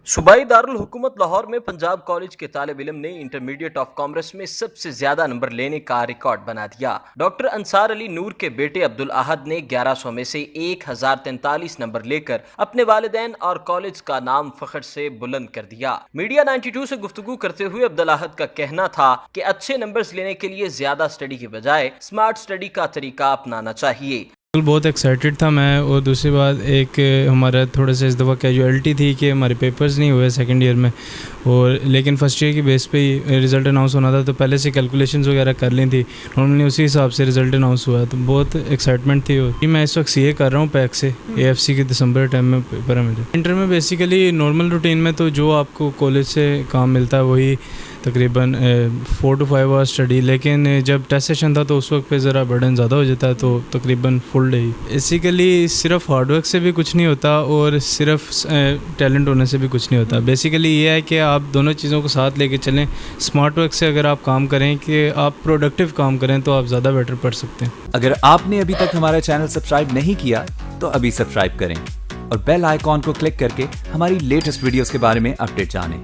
सूबाई दारुल हुकूमत लाहौर में पंजाब कॉलेज के तालिब इल्म ने इंटरमीडिएट ऑफ कॉमर्स में सबसे ज्यादा नंबर लेने का रिकॉर्ड बना दिया। डॉक्टर अंसार अली नूर के बेटे अब्दुल अहद ने 1100 में से 1043 नंबर लेकर अपने वालिदैन और कॉलेज का नाम फख्र से बुलंद कर दिया। मीडिया 92 से गुफ्तगू करते हुए अब्दुल अहद का कहना था कि अच्छे नंबर्स लेने के लिए ज्यादा स्टडी की बजाय स्मार्ट स्टडी का तरीका अपनाना चाहिए। बहुत एक्साइटेड था मैं, और दूसरी बात एक हमारा थोड़ा सा इस दफ़ा कैजुअलिटी थी कि हमारे पेपर्स नहीं हुए सेकंड ईयर में, और लेकिन फ़र्स्ट ईयर की बेस पे ही रिज़ल्ट अनाउंस होना था, तो पहले से कैलकुलेशंस वगैरह कर ली थी नॉर्मली, उसी हिसाब से रिज़ल्ट अनाउंस हुआ, तो बहुत एक्साइटमेंट थी। और मैं इस वक्त सीए कर रहा हूँ पैक से, एएफसी के दिसंबर टाइम में पेपर है मेरे। इंटर में बेसिकली नॉर्मल रूटीन में तो जो आपको कॉलेज से काम मिलता है वही तकरीबन 4 to 5 आवर्स स्टडी, लेकिन जब टेस्ट सेशन था तो उस वक्त पे ज़रा बर्डन ज़्यादा हो जाता है, तो तकरीबन फुल डे। बेसिकली सिर्फ हार्डवर्क से भी कुछ नहीं होता और सिर्फ टैलेंट होने से भी कुछ नहीं होता। बेसिकली ये है कि आप दोनों चीज़ों को साथ लेके चलें। स्मार्ट वर्क से अगर आप काम करें कि आप प्रोडक्टिव काम करें तो आप ज़्यादा बेटर पढ़ सकते हैं। अगर आपने अभी तक हमारा चैनल सब्सक्राइब नहीं किया तो अभी सब्सक्राइब करें और बेल आइकॉन को क्लिक करके हमारी लेटेस्ट वीडियोस के बारे में अपडेट जानें।